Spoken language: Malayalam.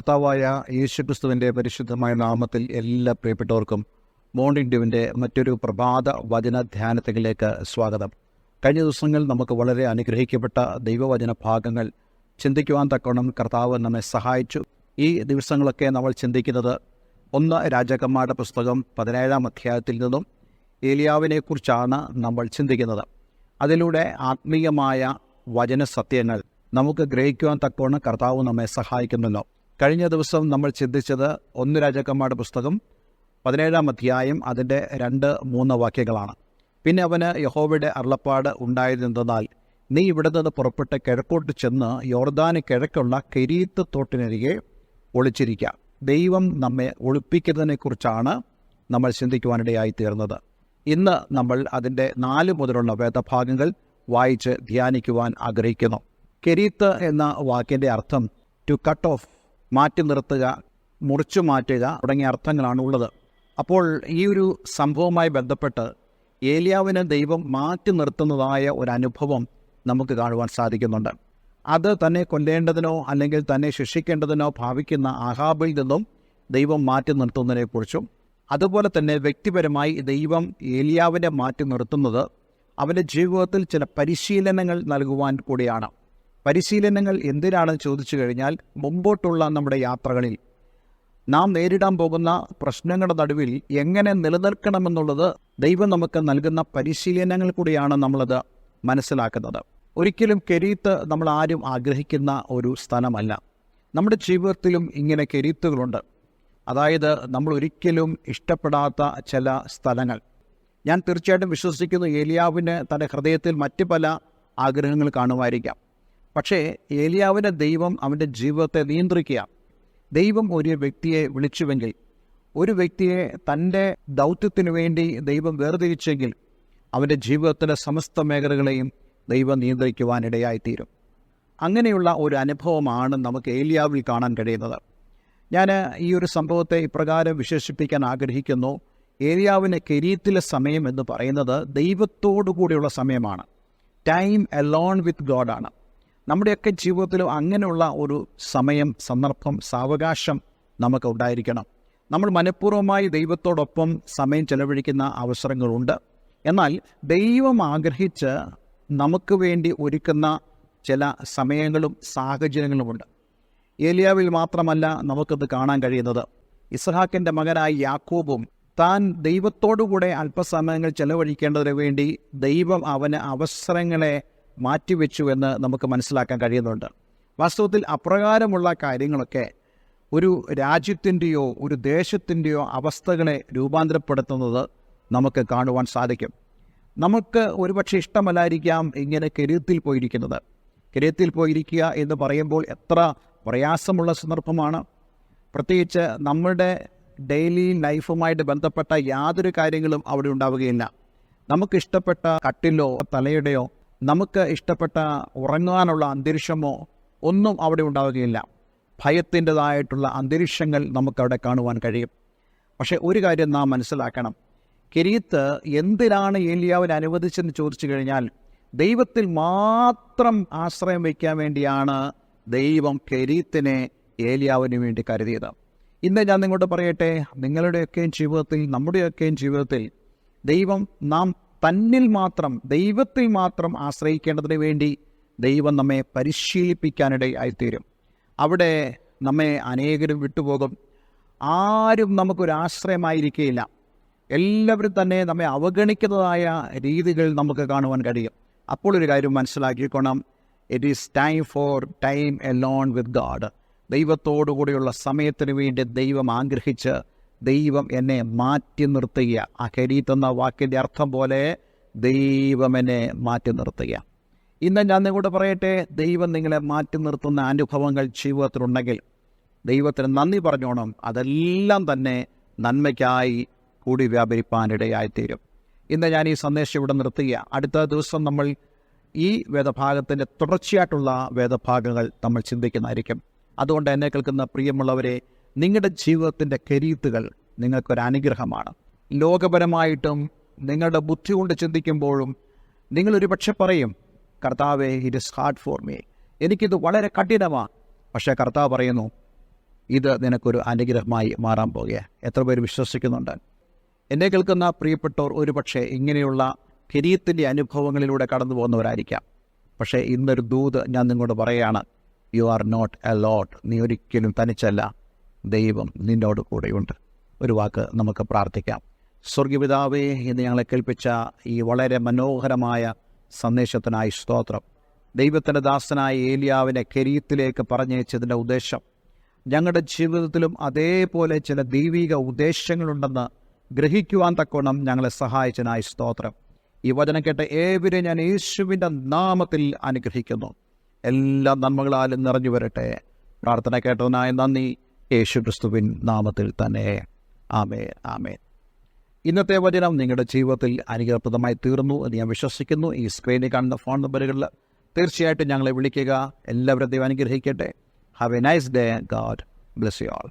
കർത്താവായ യേശുക്രിസ്തുവിൻ്റെ പരിശുദ്ധമായ നാമത്തിൽ എല്ലാ പ്രിയപ്പെട്ടവർക്കും മോർണിംഗ് ഡ്യൂവിൻ്റെ മറ്റൊരു പ്രഭാത വചന ധ്യാനത്തിലേക്ക് സ്വാഗതം. കഴിഞ്ഞ ദിവസങ്ങൾ നമുക്ക് വളരെ അനുഗ്രഹിക്കപ്പെട്ട ദൈവവചന ഭാഗങ്ങൾ ചിന്തിക്കുവാൻ തക്കവണ്ണം കർത്താവ് നമ്മെ സഹായിച്ചു. ഈ ദിവസങ്ങളൊക്കെ നമ്മൾ ചിന്തിക്കുന്നത് 1 രാജാക്കന്മാരുടെ പുസ്തകം 17-ാം അധ്യായത്തിൽ നിന്നും ഏലിയാവിനെക്കുറിച്ചാണ് നമ്മൾ ചിന്തിക്കുന്നത്. അതിലൂടെ ആത്മീയമായ വചന സത്യങ്ങൾ നമുക്ക് ഗ്രഹിക്കുവാൻ തക്കവണ്ണം കർത്താവ് നമ്മെ സഹായിക്കുന്നല്ലോ. കഴിഞ്ഞ ദിവസം നമ്മൾ ചിന്തിച്ചത് 1 രാജാക്കന്മാരുടെ പുസ്തകം 17-ാം അധ്യായം അതിൻ്റെ 2-3 വാക്യങ്ങളാണ്. പിന്നെ അവന് യഹോവയുടെ അരുളപ്പാട് ഉണ്ടായതെന്തെന്നാൽ, നീ ഇവിടെ നിന്ന് പുറപ്പെട്ട് കിഴക്കോട്ട് ചെന്ന് യോർദാന് കിഴക്കുള്ള കെരീത്ത് തോട്ടിനരികെ ഒളിച്ചിരിക്കുക. ദൈവം നമ്മെ ഒളിപ്പിക്കുന്നതിനെക്കുറിച്ചാണ് നമ്മൾ ചിന്തിക്കുവാനിടയായി തീർന്നത്. ഇന്ന് നമ്മൾ അതിൻ്റെ 4 മുതലുള്ള വേദഭാഗങ്ങൾ വായിച്ച് ധ്യാനിക്കുവാൻ ആഗ്രഹിക്കുന്നു. കെരീത്ത് എന്ന വാക്കിൻ്റെ അർത്ഥം ടു കട്ട് ഓഫ്, മാറ്റി നിർത്തുക, മുറിച്ചു മാറ്റുക തുടങ്ങിയ അർത്ഥങ്ങളാണ് ഉള്ളത്. അപ്പോൾ ഈ ഒരു സംഭവവുമായി ബന്ധപ്പെട്ട് ഏലിയാവിന് ദൈവം മാറ്റി നിർത്തുന്നതായ ഒരു അനുഭവം നമുക്ക് കാണുവാൻ സാധിക്കുന്നുണ്ട്. അത് തന്നെ കൊല്ലേണ്ടതിനോ അല്ലെങ്കിൽ തന്നെ ശിക്ഷിക്കേണ്ടതിനോ ഭാവിക്കുന്ന ആഹാബിൽ നിന്നും ദൈവം മാറ്റി നിർത്തുന്നതിനെക്കുറിച്ചും, അതുപോലെ തന്നെ വ്യക്തിപരമായി ദൈവം ഏലിയാവിനെ മാറ്റി നിർത്തുന്നത് അവൻ്റെ ജീവിതത്തിൽ ചില പരിശീലനങ്ങൾ നൽകുവാൻ കൂടിയാണ്. പരിശീലനങ്ങൾ എന്തിനാണെന്ന് ചോദിച്ചു കഴിഞ്ഞാൽ, മുമ്പോട്ടുള്ള നമ്മുടെ യാത്രകളിൽ നാം നേരിടാൻ പോകുന്ന പ്രശ്നങ്ങളുടെ നടുവിൽ എങ്ങനെ നിലനിൽക്കണമെന്നുള്ളത് ദൈവം നമുക്ക് നൽകുന്ന പരിശീലനങ്ങൾ കൂടിയാണ് നമ്മളത് മനസ്സിലാക്കുന്നത്. ഒരിക്കലും കെരീത്ത് നമ്മൾ ആരും ആഗ്രഹിക്കുന്ന ഒരു സ്ഥലമല്ല. നമ്മുടെ ജീവിതത്തിലും ഇങ്ങനെ കെരീത്തുകളുണ്ട്. അതായത് നമ്മൾ ഒരിക്കലും ഇഷ്ടപ്പെടാത്ത ചില സ്ഥലങ്ങൾ. ഞാൻ തീർച്ചയായിട്ടും വിശ്വസിക്കുന്നു, ഏലിയാവിന് തൻ്റെ ഹൃദയത്തിൽ മറ്റ് പല ആഗ്രഹങ്ങൾ കാണുമായിരിക്കാം. പക്ഷേ ഏലിയാവിൻ്റെ ദൈവം അവൻ്റെ ജീവിതത്തെ നിയന്ത്രിക്കുക. ദൈവം ഒരു വ്യക്തിയെ വിളിച്ചുവെങ്കിൽ, ഒരു വ്യക്തിയെ തൻ്റെ ദൗത്യത്തിനു വേണ്ടി ദൈവം വേർതിരിച്ചെങ്കിൽ, അവൻ്റെ ജീവിതത്തിലെ സമസ്ത മേഖലകളെയും ദൈവം നിയന്ത്രിക്കുവാനിടയായിത്തീരും. അങ്ങനെയുള്ള ഒരു അനുഭവമാണ് നമുക്ക് ഏലിയാവിൽ കാണാൻ കഴിയുന്നത്. ഞാൻ ഈ ഒരു സംഭവത്തെ ഇപ്രകാരം വിശേഷിപ്പിക്കാൻ ആഗ്രഹിക്കുന്നു. ഏലിയാവിന് കെരീത്തിലെ സമയം എന്ന് പറയുന്നത് ദൈവത്തോടു കൂടിയുള്ള സമയമാണ്. ടൈം അലോൺ വിത്ത് ഗോഡാണ്. നമ്മുടെയൊക്കെ ജീവിതത്തിലും അങ്ങനെയുള്ള ഒരു സമയം, സന്ദർഭം, സാവകാശം നമുക്ക് ഉണ്ടായിരിക്കണം. നമ്മൾ മനഃപൂർവ്വമായി ദൈവത്തോടൊപ്പം സമയം ചെലവഴിക്കുന്ന അവസരങ്ങളുണ്ട്. എന്നാൽ ദൈവം ആഗ്രഹിച്ച് നമുക്ക് വേണ്ടി ഒരുക്കുന്ന ചില സമയങ്ങളും സാഹചര്യങ്ങളുമുണ്ട്. ഏലിയാവിൽ മാത്രമല്ല നമുക്കത് കാണാൻ കഴിയുന്നത്. ഇസ്ഹാക്കിൻ്റെ മകനായ യാക്കോബും താൻ ദൈവത്തോടുകൂടെ അല്പസമയങ്ങൾ ചെലവഴിക്കേണ്ടതിന് വേണ്ടി ദൈവം അവന് അവസരങ്ങളെ മാറ്റിവെച്ചു എന്ന് നമുക്ക് മനസ്സിലാക്കാൻ കഴിയുന്നുണ്ട്. വാസ്തവത്തിൽ അപ്രകാരമുള്ള കാര്യങ്ങളൊക്കെ ഒരു രാജ്യത്തിൻ്റെയോ ഒരു ദേശത്തിൻ്റെയോ അവസ്ഥകളെ രൂപാന്തരപ്പെടുത്തുന്നത് നമുക്ക് കാണുവാൻ സാധിക്കും. നമുക്ക് ഒരുപക്ഷെ ഇഷ്ടമല്ലായിരിക്കാം ഇങ്ങനെ കെരീത്തിൽ പോയിരിക്കുന്നത്. കെരീത്തിൽ പോയിരിക്കുക എന്ന് പറയുമ്പോൾ എത്ര പ്രയാസമുള്ള സന്ദർഭമാണ്. പ്രത്യേകിച്ച് നമ്മുടെ ഡെയിലി ലൈഫുമായിട്ട് ബന്ധപ്പെട്ട യാതൊരു കാര്യങ്ങളും അവിടെ ഉണ്ടാവുകയില്ല. നമുക്കിഷ്ടപ്പെട്ട കട്ടിലോ തലയുടെയോ നമുക്ക് ഇഷ്ടപ്പെട്ട ഉറങ്ങാനുള്ള അന്തരീക്ഷമോ ഒന്നും അവിടെ ഉണ്ടാവുകയില്ല. ഭയത്തിൻ്റെതായിട്ടുള്ള അന്തരീക്ഷങ്ങൾ നമുക്കവിടെ കാണുവാൻ കഴിയും. പക്ഷേ ഒരു കാര്യം നാം മനസ്സിലാക്കണം. കെരീത്ത് എന്തിനാണ് ഏലിയാവിന് അനുവദിച്ചെന്ന് ചോദിച്ചു കഴിഞ്ഞാൽ, ദൈവത്തിൽ മാത്രം ആശ്രയം വയ്ക്കാൻ വേണ്ടിയാണ് ദൈവം കെരീത്തിനെ ഏലിയാവിന് വേണ്ടി കരുതിയത്. ഇന്ന് ഞാൻ നിങ്ങളോട് പറയട്ടെ, നിങ്ങളുടെയൊക്കെയും ജീവിതത്തിൽ, നമ്മുടെയൊക്കെയും ജീവിതത്തിൽ ദൈവം നാം തന്നിൽ മാത്രം, ദൈവത്തിൽ മാത്രം ആശ്രയിക്കേണ്ടതിന് വേണ്ടി ദൈവം നമ്മെ പരിശീലിപ്പിക്കാനിടയായിത്തീരും. അവിടെ നമ്മെ അനേകരും വിട്ടുപോകും. ആരും നമുക്കൊരാശ്രയമായിരിക്കുകയില്ല. എല്ലാവരും തന്നെ നമ്മെ അവഗണിക്കുന്നതായ രീതികൾ നമുക്ക് കാണുവാൻ കഴിയും. അപ്പോൾ ഒരു കാര്യം മനസ്സിലാക്കിക്കൊള്ളണം, it is time for time alone with god. ദൈവത്തോടു കൂടിയുള്ള സമയത്തിന് വേണ്ടി ദൈവം ആഗ്രഹിച്ച് ദൈവം എന്നെ മാറ്റി നിർത്തുക. ആ കെരീത്ത് എന്ന വാക്കിൻ്റെ അർത്ഥം പോലെ ദൈവം എന്നെ മാറ്റി നിർത്തുക. ഇന്ന് ഞാൻ നിങ്ങളോട് പറയട്ടെ, ദൈവം നിങ്ങളെ മാറ്റി നിർത്തുന്ന അനുഭവങ്ങൾ ജീവിതത്തിലുണ്ടെങ്കിൽ ദൈവത്തിന് നന്ദി പറഞ്ഞോണം. അതെല്ലാം തന്നെ നന്മയ്ക്കായി കൂടി വ്യാപരിപ്പാനിടയായിത്തീരും. ഇന്ന് ഞാൻ ഈ സന്ദേശം ഇവിടെ നിർത്തുക. അടുത്ത ദിവസം നമ്മൾ ഈ വേദഭാഗത്തിൻ്റെ തുടർച്ചയായിട്ടുള്ള വേദഭാഗങ്ങൾ നമ്മൾ ചിന്തിക്കുന്നതായിരിക്കും. അതുകൊണ്ട് എന്നെ കേൾക്കുന്ന പ്രിയമുള്ളവരെ, നിങ്ങളുടെ ജീവിതത്തിൻ്റെ കെരീത്തുകൾ നിങ്ങൾക്കൊരനുഗ്രഹമാണ്. ലോകപരമായിട്ടും നിങ്ങളുടെ ബുദ്ധി കൊണ്ട് ചിന്തിക്കുമ്പോഴും നിങ്ങളൊരു പക്ഷെ പറയും, കർത്താവേ, it is hard for me, എനിക്കിത് വളരെ കഠിനമാണ്. പക്ഷേ കർത്താവ് പറയുന്നു, ഇത് നിനക്കൊരു അനുഗ്രഹമായി മാറാൻ പോകുക. എത്ര പേര് വിശ്വസിക്കുന്നുണ്ട്? എന്നെ കേൾക്കുന്ന പ്രിയപ്പെട്ടവർ ഒരുപക്ഷെ ഇങ്ങനെയുള്ള കിരീയത്തിൻ്റെ അനുഭവങ്ങളിലൂടെ കടന്നു പോകുന്നവരായിരിക്കാം. പക്ഷേ ഇന്നൊരു ദൂത് ഞാൻ നിങ്ങളോട് പറയുകയാണ്, യു ആർ നോട്ട് അലോട്ട്. നീ ഒരിക്കലും തനിച്ചല്ല, ദൈവം നിന്നോട് കൂടെയുണ്ട്. ഒരു വാക്ക് നമുക്ക് പ്രാർത്ഥിക്കാം. സ്വർഗപിതാവേ, ഇന്ന് ഞങ്ങളെ കേൾപ്പിച്ച ഈ വളരെ മനോഹരമായ സന്ദേശത്തിനായി സ്തോത്രം. ദൈവത്തിൻ്റെ ദാസനായ ഏലിയാവിനെ കെരീത്തിലേക്ക് പറഞ്ഞയച്ചതിൻ്റെ ഉദ്ദേശം ഞങ്ങളുടെ ജീവിതത്തിലും അതേപോലെ ചില ദൈവിക ഉദ്ദേശങ്ങളുണ്ടെന്ന് ഗ്രഹിക്കുവാൻ തക്കോണം ഞങ്ങളെ സഹായിച്ചതിനായി സ്തോത്രം. ഈ വചനം കേട്ട ഏവരെയും ഞാൻ യേശുവിൻ്റെ നാമത്തിൽ അനുഗ്രഹിക്കുന്നു. എല്ലാ നന്മകളാലും നിറഞ്ഞു വരട്ടെ. പ്രാർത്ഥന കേട്ടതിനായി നന്ദി. യേശു ക്രിസ്തുവിൻ നാമത്തിൽ തന്നെ. ആമേൻ, ആമേൻ. ഇന്നത്തെ വചനം നിങ്ങളുടെ ജീവിതത്തിൽ അനുഗ്രഹപ്രദമായി തീർന്നു എന്ന് ഞാൻ വിശ്വസിക്കുന്നു. ഈ സ്ക്രീനിൽ കാണുന്ന ഫോൺ നമ്പറുകളിൽ തീർച്ചയായിട്ടും ഞങ്ങളെ വിളിക്കുക. എല്ലാവരും ദൈവം അനുഗ്രഹിക്കട്ടെ. Have A nice day. God bless you all.